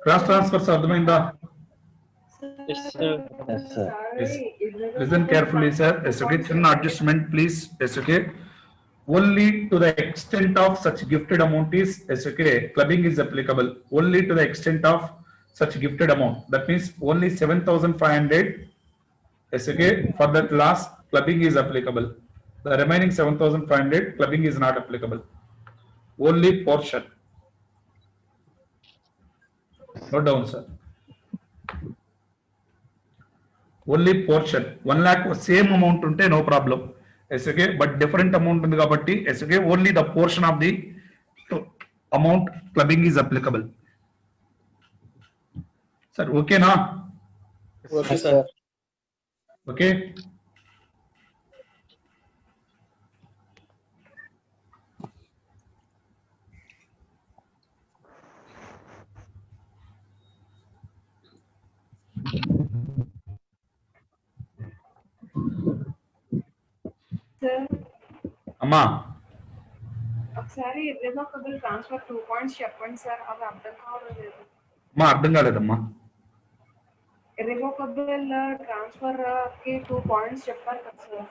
Cross transfers అర్థమైందా? Yes, sir. Yes, sir. Yes. Listen carefully, sir. Yes, okay. Chin adjustment, please. Yes, okay. Only to the extent of such gifted amount is yes, okay. Clubbing is applicable. Only to the extent of such gifted amount. That means only 7,500. Yes, okay. For that last, clubbing is applicable. The remaining 7,500 clubbing is not applicable. Only portion. Note down, sir. Only portion 1 lakh same amount unte no problem. Yes, okay, but different amount undi kabatti yes, okay, only the portion of the amount clubbing is applicable. Sir, okay na? Okay, Yes, sir. sir. Okay. Sir, అమ్మా ఒకసారి irrevocable transfer 2 points చెప్పండి sir, అవి అర్థం కావడం లేదు. అమ్మా అర్థం కాలేదమ్మా. irrevocable transfer కి 2 points చెప్పారు కదా సార్.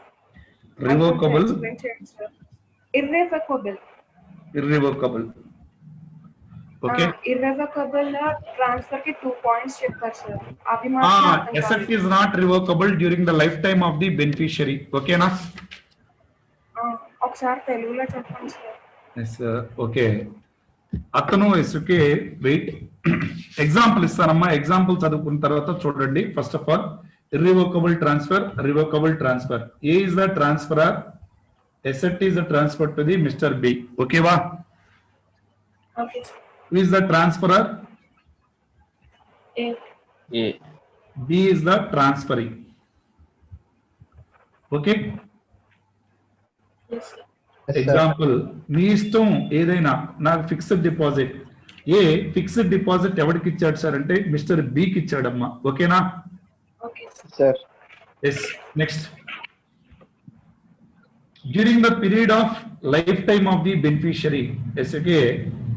రివోకబుల్ Explain చేయండి sir. irrevocable irrevocable. Okay. irrevocable transfer కి 2 points చెప్పారు సార్. అవి మాత్రం అర్థం asset కాలేదు. is not revocable during the lifetime of the beneficiary. ఓకేనా? ఒకసారి తెలుగులో చెప్పండి సార్. Yes okay. అతను ఎస్కే వెయిట్ ఎగ్జాంపుల్ ఇస్తానమ్మా. ఎగ్జాంపుల్ చదువుకున్న తర్వాత చూడండి. First of all irrevocable transfer, revocable transfer. A is the transferor, asset is the transfer to the Mr. B. Okay va? Okay sir. Who is the transferor? A. A. B is the transferee. Okay? Yes, sir. Example మీ ఇష్టం ఏదైనా. నాకు fixed deposit ఏ fixed deposit ఎవరికి ఇచ్చాడు sir అంటే Mister బికి ఇచ్చాడమ్మా. ఓకేనా? Okay sir. Sir. Yes. Next during the period of lifetime of the beneficiary ఎస్కే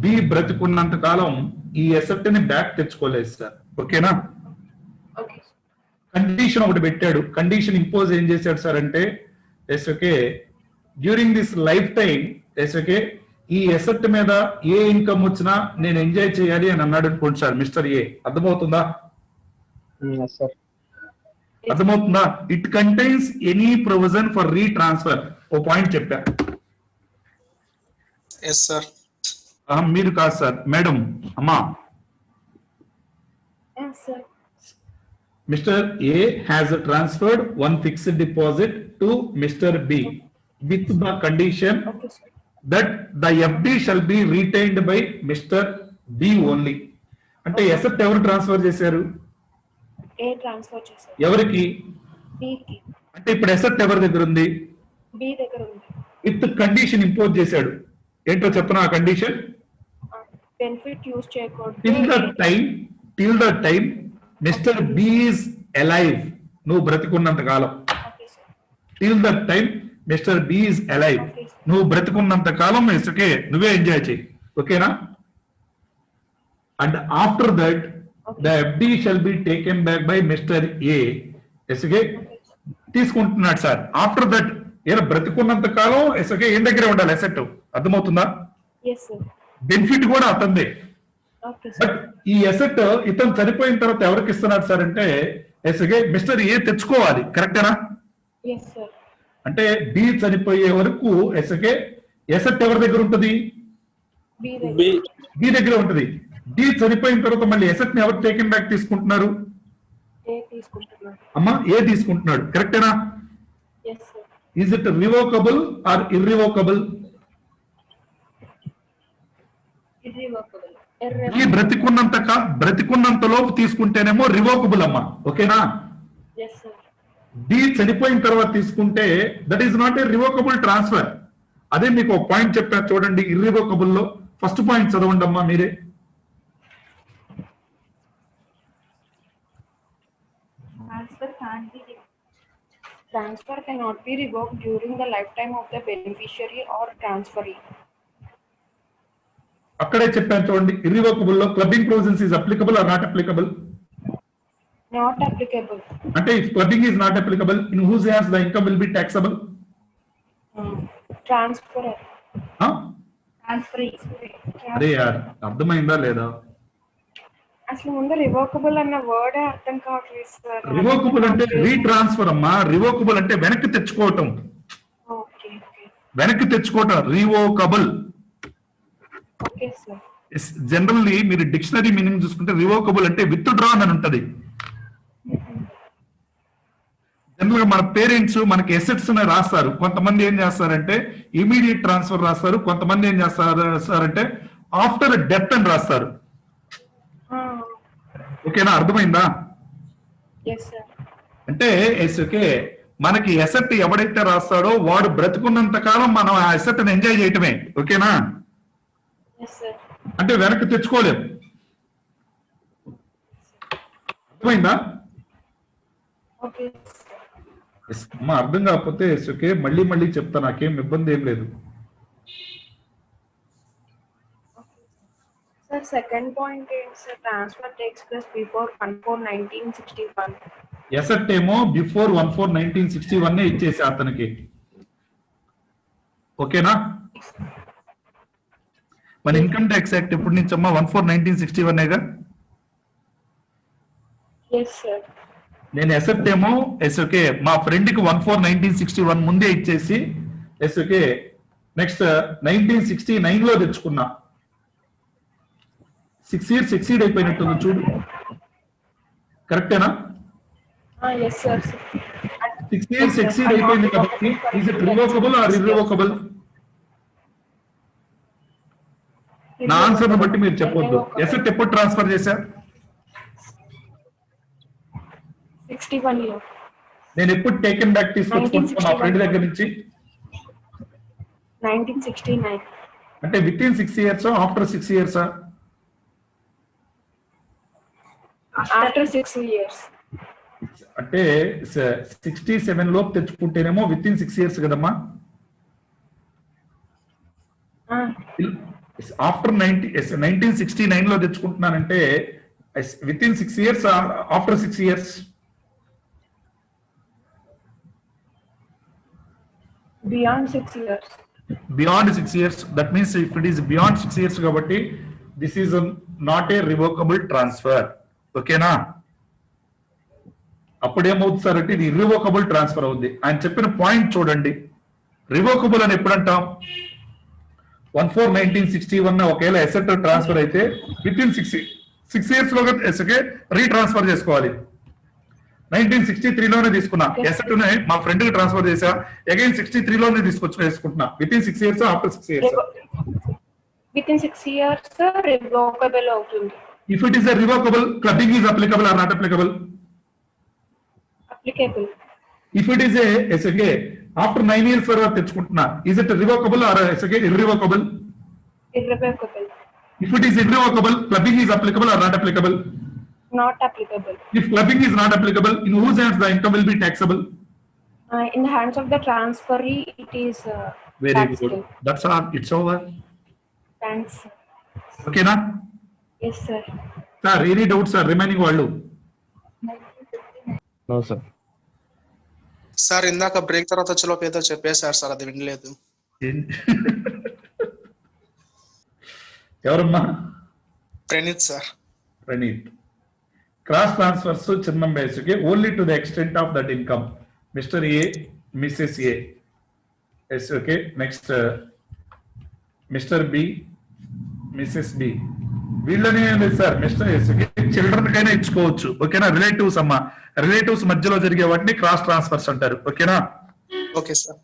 బి బ్రతుకున్నంత కాలం ఈ ఎసెట్ ని బ్యాక్ తెచ్చుకోలేదు సార్. ఓకేనా? Okay sir. కండిషన్ ఒకటి పెట్టాడు. కండిషన్ ఇంపోజ్ ఏం చేశాడు సార్ అంటే ఎస్కే డ్యూరింగ్ దిస్ లైఫ్ టైం ఎస్కే ఈ ఎసెట్ మీద ఏ ఇన్కమ్ వచ్చినా నేను ఎంజాయ్ చేయాలి అని అన్నాడు అనుకోండి సార్ మిస్టర్ ఏ. అర్థమవుతుందా? Yes, sir. అర్థమవుతుందా? It contains any provision for retransfer. ఓ పాయింట్ చెప్పా. Yes, sir. మీరు కాదు సార్, మేడం. అమ్మా sir. Mr. A has transferred one fixed deposit to Mr. B with the condition okay sir. that the FD shall be retained by Mr. B only. అంటే asset ఎవరు transfer చేశారు? ఏ transfer చేశారు. ఎవరికి? B కి. అంటే ఇప్పుడు asset ఎవరి దగ్గర ఉంది? B దగ్గర ఉంది. విత్ కండిషన్ ఇంపోజ్ చేశాడు. ఏంటో చెప్పనా ఆ కండిషన్? బెనిఫిట్ యూజ్ చేయకూడదు. till the time Mr. B is alive. నువ్వు బ్రతికున్నంత కాలం. Okay sir. till the time Mr. B is alive. Okay. నువ్వు బ్రతికున్నంత కాలం ఓకే నువ్వే ఎంజాయ్ చేయి. ఓకేనా? And after that the FD shall be taken back by Mister A. ఎస్కే తీసుకుంటున్నాడు సార్. ఆఫ్టర్ దట్ ఏదో బ్రతికున్నంత కాలం ఎస్కే ఏం దగ్గరే ఉండాలి ఎసెట్. అర్థమవుతుందా? Yes sir. బెనిఫిట్ కూడా అతందే. Okay but sir. ఈ ఎసెట్ ఇతను చనిపోయిన తర్వాత ఎవరికి ఇస్తున్నాడు సార్ అంటే ఎస్కే మిస్టర్ ఏ తెచ్చుకోవాలి. కరెక్టేనా? Yes sir. అంటే బి చనిపోయే వరకు ఎస్కే ఎసెట్ ఎవరి దగ్గర ఉంటుంది? B B. దగ్గర. బి దగ్గర ఉంటుంది. బి చనిపోయిన తర్వాత మళ్ళీ ఎసెట్ ని ఎవరు టేకెన్ బ్యాక్ తీసుకుంటున్నారు? ఏ తీసుకుంటున్నారు. అమ్మా ఏ తీసుకుంటున్నాడు. కరెక్టేనా? Yes sir. Is it revocable or irrevocable? irrevocable. ఈ బ్రతికున్నంత లోపు తీసుకుంటేనేమో రివోకబుల్ అమ్మా. ఓకేనా? Yes sir. డి చనిపోయిన తర్వాత తీసుకుంటే that is not a revocable transfer. అదే మీకు ఒక పాయింట్ చెప్పారు చూడండి. ఇర్రివోకబుల్ లో ఫస్ట్ పాయింట్ చదవండి అమ్మా మీరే. Transfer cannot be revoked during the lifetime of the beneficiary or transferee. అక్కడే చెప్పాను చూడండి, ఇర్రివోకబుల్ లో clubbing provisions is applicable or not applicable. Not applicable. అంటే if clubbing is not applicable, in whose hands the income will be taxable? Transfer. అరే యార్, అర్థమైందా లేదా? అసలు ముందు రివోకబుల్ అన్న వర్డ్ అర్థం కావట్లేదు సార్. రివోకబుల్ అంటే రీట్రాన్స్ఫర్ అమ్మా. రివోకబుల్ అంటే వెనక్కి తెచ్చుకోవటం, ఓకే ఓకే వెనక్కి తెచ్చుకోవటం రివోకబుల్. Okay sir. జనరల్లీ మీరు డిక్షనరీ మీనింగ్ చూసుకుంటే రివోకబుల్ అంటే విత్ డ్రాన్ అని ఉంటది. జనరల్ గా మన పేరెంట్స్ మనకి ఎసెట్స్ రాస్తారు. కొంతమంది ఏం చేస్తారంటే ఇమీడియట్ ట్రాన్స్ఫర్ రాస్తారు, కొంతమంది ఏం చేస్తారంటే ఆఫ్టర్ డెత్ అని రాస్తారు. ఓకేనా, అర్థమైందా? Yes sir. అంటే ఓకే, మనకి ఎసెట్ ఎవడైతే రాస్తాడో వాడు బ్రతుకున్నంత కాలం మనం ఆ ఎసెట్ ఎంజాయ్ చేయటమే. ఓకేనా? Yes sir. అంటే వెనక్కి తెచ్చుకోలేం. అర్థమైందా? ఓకే. అమ్మా అర్థం కాకపోతే ఓకే మళ్ళీ మళ్ళీ చెప్తా, నాకేం ఇబ్బంది ఏం లేదు. సార్ సెకండ్ పాయింట్ ఏంటి sir? Transfer takes place before 1/4/1961. Asset ఏమో బిఫోర్ 1/4/1961 ఇచ్చేసి అతనికి. ఓకేనా? మన ఇన్కమ్ ట్యాక్స్ యాక్ట్ ఎప్పటి నుంచి అమ్మా? 1/4/1961గా. Yes sir. నేను ఎసెట్ ఏమో ఓకే మా ఫ్రెండ్ కి 1/4/1961 ముందే ఇచ్చేసి ఓకే నెక్స్ట్ 1969 లో తెచ్చుకున్నా. 6 years ఎక్సీడ్ అయిపోయినట్టుంది చూడు, కరెక్టేనా? Yes sir. 6 years ఎక్సీడ్ అయిపోయింది కాబట్టి is it revocable or irrevocable? నా ఆన్సర్ బట్టి మీరు చెప్పొద్దు. ఎసెట్ ఎప్పుడు ట్రాన్స్ఫర్ చేశారు? 61 లో. నేను ఎప్పుడు టేకెన్ బ్యాక్ తీసుకొచ్చుకుంటున్నా మా ఫ్రెండ్ దగ్గర నుంచి? 1969. అంటే within 6 years after 6 years? After 6 years. అంటే 67 లోపు తెచ్చుకుంటేనేమో విత్ ఇన్ 6 years కదమ్మా. ఆఫ్టర్ 1969 లో తెచ్చుకుంటున్నానంటే within 6 years after 6 years? Beyond 6 years. Beyond 6 years. That means if it is beyond 6 years kabatti, this is not a revocable transfer. ఓకేనా? అప్పుడేమవుతుంది sir అంటే ఇది ఇర్రివోకబుల్ ట్రాన్స్ఫర్ అవుద్ది. ఆయన చెప్పిన పాయింట్ చూడండి. రివోకబుల్ అని ఎప్పుడు అంటాం? 1/4/1961 ఒకవేళ ఎసెట్ ట్రాన్స్ఫర్ అయితే విత్ ఇన్ 6 years లో రీట్రాన్స్ఫర్ చేసుకోవాలి. 1963 లోనే తీసుకున్నా ఎసెట్ మా ఫ్రెండ్ కి ట్రాన్స్ఫర్ చేసా, అగైన్ 63 లోనే వేసుకుంటున్నా. Within 6 years after 6 years? Within 6 years revocable అవుతుంది. If it is a revocable, clubbing is applicable or not applicable? Applicable. If it is a after 9 years తర్వాత తెచ్చుకుంటున్నా, is it revocable or irrevocable? Irrevocable. If it is irrevocable, clubbing is applicable or not applicable? Not applicable. If clubbing is not applicable, in whose hands the income will be taxable? In the hands of the transferee, it is Very taxable. good. That's all. It's over. Thanks. Okay na? Yes sir. Sir, any doubts sir? Remaining వాళ్ళు? No sir. Sir ఇందాక break తర్వాత వచ్చేలోపు ఏదో చెప్పేశారు సార్, అది వినలేదు. ఎవరమ్మా? Praneeth sir. Praneeth. Cross transfers చిన్న basic only to the extent of that income. Mister A, Mrs A. Yes okay. Next Mister B, Mrs B. వీళ్ళనే లేదు సార్, మిస్టర్ ఎస్ చిల్డ్రన్ కైనా ఇచ్చుకోవచ్చు. ఓకేనా? రిలేటివ్స్ అమ్మా, రిలేటివ్స్ మధ్యలో జరిగే వాటిని క్రాస్ ట్రాన్స్ఫర్స్ అంటారు. ఓకేనా? Okay sir.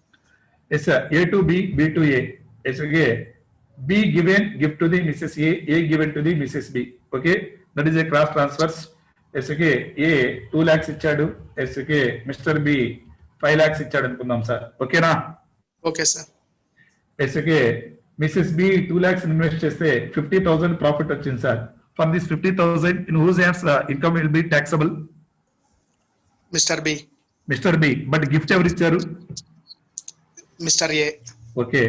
Yes sir. A to B, B to A. Yes okay. B given gift to the Mrs A given to the Mrs B. Okay, that is a cross transfers. Yes okay. A 2 lakhs ఇచ్చాడు, yes okay. Mister B 5 lakhs ఇచ్చాడు అనుకుందాం sir. ఓకేనా? Okay sir. Yes okay. Mrs B 2 lakhs invest చేస్తే 50,000 profit వచ్చింది sir. For this 50,000 in whose hands income will be taxable? Mister B. Mister B. But gift ఎవరు ఇచ్చారు? Mister A. Okay.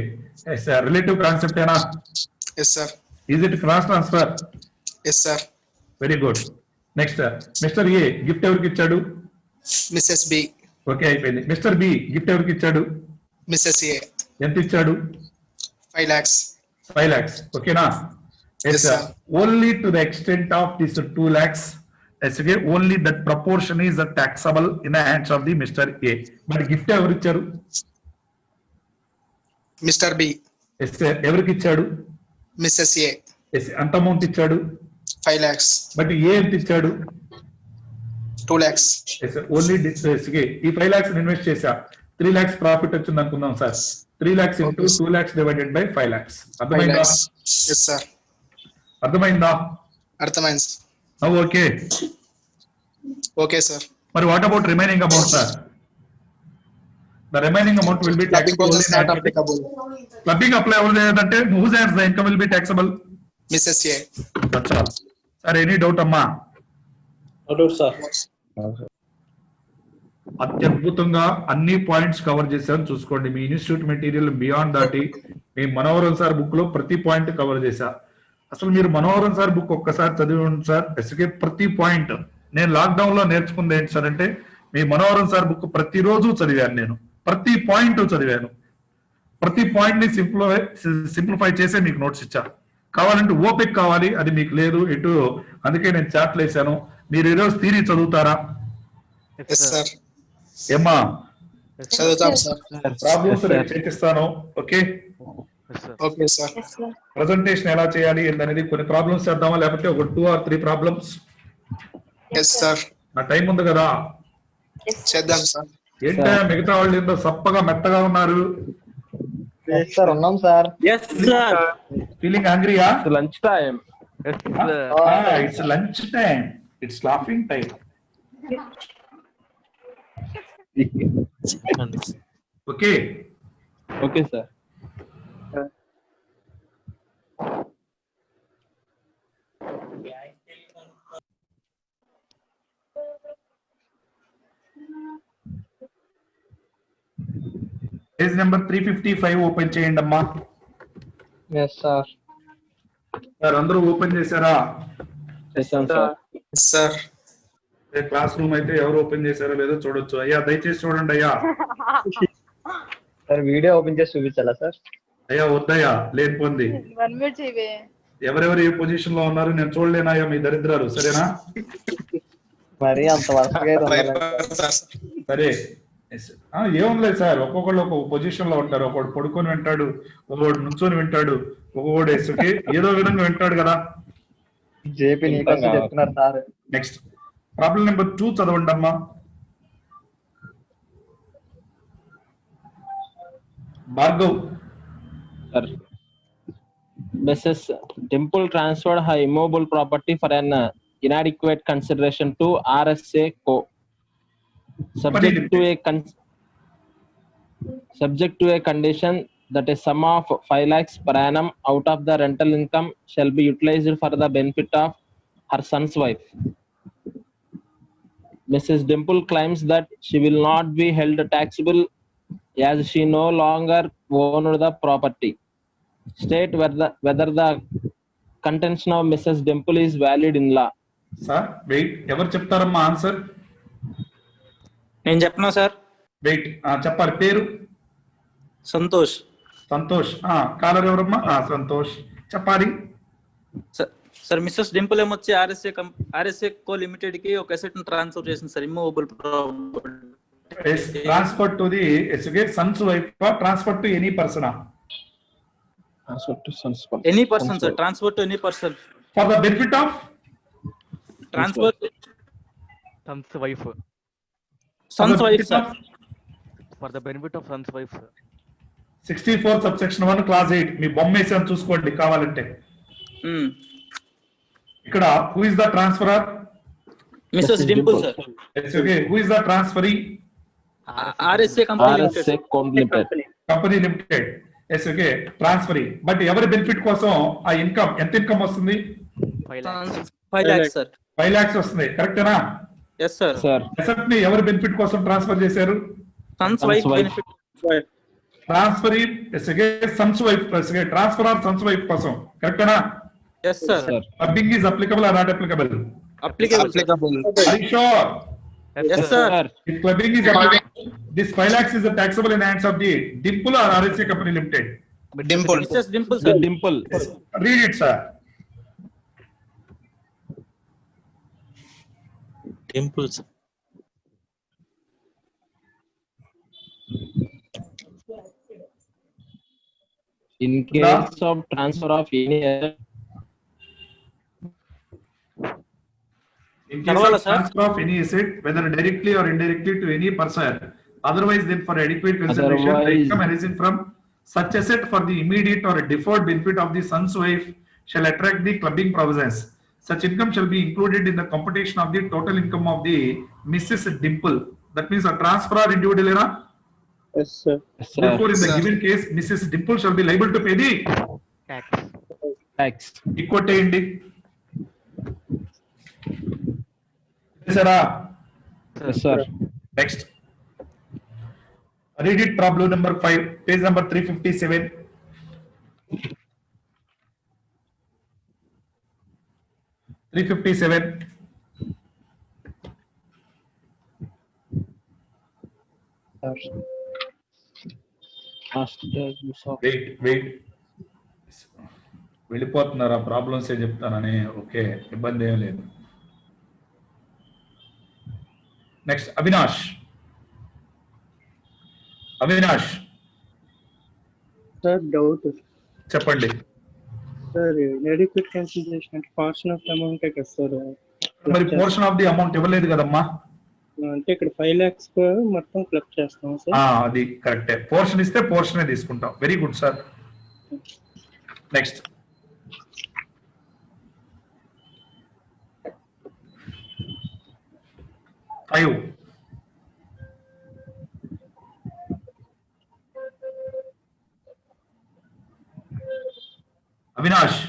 Relative concept ఏనా? Yes sir. Is it cross transfer? Yes sir. Very good. Next Mister A gift ఎవరికి ఇచ్చాడు? Mrs B. Okay అయిపోయింది. Mister B gift ఎవరికి ఇచ్చాడు? Mrs A. ఎంత ఇచ్చాడు? 5 lakhs. 5 lakhs. ఓకేనా? Yes, sir. Only to the extent of this 2 lakhs. Yes, okay. Only that proportion is taxable in the hands of the Mr. A. But gift ఎవరు ఇచ్చారు? Mister B. Yes, sir. ఎవరికి ఇచ్చాడు? Mrs A. Yes, అంత amount ఇచ్చాడు. 5 lakhs. But ఏ ఎంత ఇచ్చాడు? 2 lakhs. Yes, sir. Only this, okay. ఈ 5 lakhs invest చేశా, 3 lakhs ప్రాఫిట్ వచ్చింది అనుకుందాం sir. 3 lakhs into 2 lakhs divided by 5 lakhs. 5 అర్థమైందా? lakhs. Yes sir. అర్థమైందా? అర్థమైంది. ఓకే. Okay sir. మరి what about remaining amount sir? The remaining amount will be taxable only in hand. Clubbing apply అవ్వలేదంటే whose hands the income will be taxable? Mrs A. That's all. Sir, any doubt అమ్మా? అత్యద్భుతంగా అన్ని points cover చేశాను చూసుకోండి. మీ institute material beyond దాటి మీ Manoharan sir book లో ప్రతి point cover చేశా. అసలు మీరు మనోహరన్ సార్ బుక్ ఒక్కసారి చదివి ఉండండి సార్. ఎస్కే ప్రతి పాయింట్ నేను లాక్డౌన్ లో నేర్చుకుంది ఏంటి సార్ అంటే మీ మనోహరన్ సార్ బుక్ ప్రతిరోజు చదివాను. నేను ప్రతి పాయింట్ చదివాను. ప్రతి పాయింట్ ని సింప్లిఫై చేసే మీకు నోట్స్ ఇచ్చాను. కావాలంటే ఓపిక కావాలి, అది మీకు లేదు ఇటు. అందుకే నేను చాట్లు వేసాను. మీరు ఈరోజు థియరీ చదువుతారా? Yes sir. ఏమ్మా చదువుతాం సార్. ప్రాబ్లమ్స్ చేపిస్తాను. Okay okay sir. ప్రజెంటేషన్ ఎలా చేయాలి అనేది కొన్ని ప్రాబ్లమ్స్ చేద్దామా, లేకపోతే ఒక 2 or 3 ప్రాబ్లమ్స్? Yes sir. నా టైం ఉంది కదా. చేద్దాం సార్. ఏంటో మిగతా వాళ్ళు ఏంటో సప్పగా మెత్తగా ఉన్నారు. సార్ ఉన్నాం సార్. Yes, sir. ఫీలింగ్ హంగ్రీయా? Lunch time. Yes, sir. It's lunch time, it's laughing time. Okay Okay, sir. Page number 355 open చేయండి అమ్మా. Yes sir. సార్ అందరూ ఓపెన్ చేశారా? చేశాం sir. Yes sir. Classroom అయితే ఎవరు ఓపెన్ చేశారో లేదో చూడొచ్చు. అయ్యా దయచేసి చూడండి అయ్యా. సార్ వీడియో ఓపెన్ చేసి చూపించాలా సార్? అయ్యా వద్దయ్యా, లేనిపోంది. ఎవరెవరు ఏ పొజిషన్ లో ఉన్నారు నేను చూడలేనాయా మీ దరిద్రాలు. సరేనా? మరి అంత వరుసగా అయితే ఉండదు సార్. సరే ఏముంది సార్, ఒక్కొక్కళ్ళు ఒక్కొక్క పొజిషన్ లో ఉంటారు. ఒకడు పడుకొని వింటాడు, ఒకడు నుంచొని వింటాడు, ఒకడు ఏదో విధంగా వింటాడు కదా. జేపీ నీకోసం చెప్తున్నారు సార్. నెక్స్ట్ ప్రాబ్లం నెంబర్ 2 చదవండి అమ్మా. Bhargav. Sir. Mrs. Dimple transferred her immovable property for an inadequate consideration to RSA Co. Subject to a condition that a sum of 5 lakhs per annum out of the rental income shall be utilized for the benefit of her son's wife. Mrs. Dimple claims that she will not be held taxable as she no longer owned the property. State whether the contention of Mrs. Dimple is valid in law. Sir wait, ఎవరు చెప్తారమ్మా answer? నేను చెప్పనా sir? Wait చెప్పాలి. పేరు? Santosh. Santosh. Caller ఎవరమ్మా? సంతోష్ చెప్పాలి. Sir missus Dimple ఏమొచ్చి RSA కో limited కి ఒక అసెట్ ని ట్రాన్స్ఫర్ చేసింది sir. Immovable property transfer to the Sons wife, transfer to any person? Any person sir. Transfer to any person for the benefit of transfer son's wife. Sons wife sir. For the benefit of son's wife, sir. 64 subsection 1 clause 8 మీ బొమ్మ వేసాను చూసుకోండి కావాలంటే. ఇక్కడ who is the transferor? Mrs Dimple sir. It's okay. Who is the transferee? RSA RSA Co. Limited. Company limited. Yes okay transferee. But ఎవరి benefit కోసం ఆ income, ఎంత ఇన్కమ్ వస్తుంది? 5 lakhs. 5 lakhs sir. 5 lakhs వస్తుంది. కరెక్టేనా? Yes sir. Sir. అసెట్ ని ఎవరి benefit కోసం ట్రాన్స్ఫర్ చేశారు? Sons wife benefit. Transferee Sons wife transfer are Sons wife కోసం. కరెక్టేనా? Yes, sir. sir. Clubbing is applicable or not applicable? Applicable. Sir. Are you sure? Yes, sir. Sir, If clubbing is applicable, this 5 lakhs is taxable in hands of the Dimple or RSA Company Limited. Dimple. Mrs. Dimple, the sir. dimple. Read it, sir. Dimples. In case of transfer of any asset, In case Sarvala, of sir. transfer of any asset, whether directly or indirectly to any person, otherwise than for adequate consideration, the Otherwise- income arising from such asset for the immediate or deferred benefit of the son's wife shall attract the clubbing provisions. Such income shall be included in the computation of the total income of the Mrs. Dimple. That means a transfer or individual era. Yes, sir. yes, sir, Therefore, in the Sir. given case, Mrs. Dimple shall be liable to pay the Tax. tax. equity in the. Sir, Yes, sir. next. Read it, problem number 5, page number 357. Three 57. Master use of wait వెళ్ళిపోతున్నారు ఆ problems ఏ చెప్తానని. Okay, ఇబ్బంది ఏం లేదు. Next Avinash. Sir doubt చెప్పండి. Sir inadequate consideration అంటే portion of the amount కదా sir. మరి పోర్షన్ ఆఫ్ ది అమౌంట్ ఇవ్వలేదు కదమ్మా. అంటే ఇక్కడ 5 lakhs మొత్తం క్లబ్ చేస్తాం సార్. అది కరెక్టే. పోర్షన్ ఇస్తే పోర్షనే తీసుకుంటాం. Very good sir. Next five. Avinash.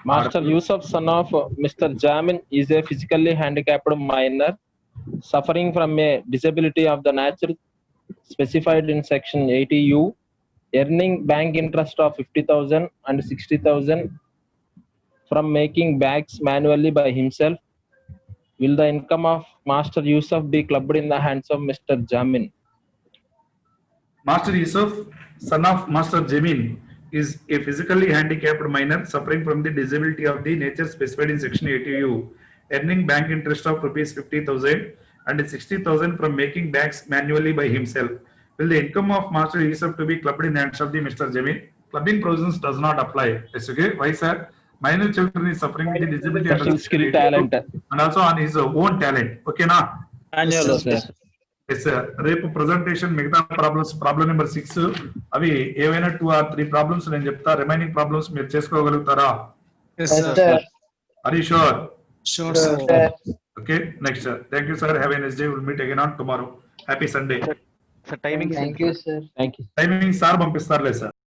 Master Yusuf, son of Mr. Jamin, is a physically handicapped minor suffering from a disability of the nature specified in section 80U, earning bank interest of 50,000 and 60,000 from making bags manually by himself. Will the income of Master Yusuf be clubbed in the hands of Mr. Jamin? Master Yusuf, son of Master Jamin, is a physically handicapped minor suffering from the disability of the nature specified in section 80U, earning bank interest of rupees 50,000 and 60,000 from making bags manually by himself. Will the income of Master Yusuf to be clubbed in the hands of the Mr. Jamin? Clubbing provisions does not apply. Yes, okay. Why, sir? Minor children is suffering with the disability under Special skill section 82 talent. and also on his own talent. Okay, na? Annual. Yes, sir. Yes sir. రేపు presentation మిగతా problem number 6 అవి ఏవైనా 2 or 3 problems నేను చెప్తా. Remaining problems మీరు చేసుకోగలుగుతారా? Yes, Yes, sir. sir. Are you sure? Sure, sir. Okay, next sir. Thank you sir. Have a nice day. Will meet again on tomorrow. Happy Sunday. Sir, timing. Thank you, sir. Thank you. Timing sir పంపిస్తారులే sir.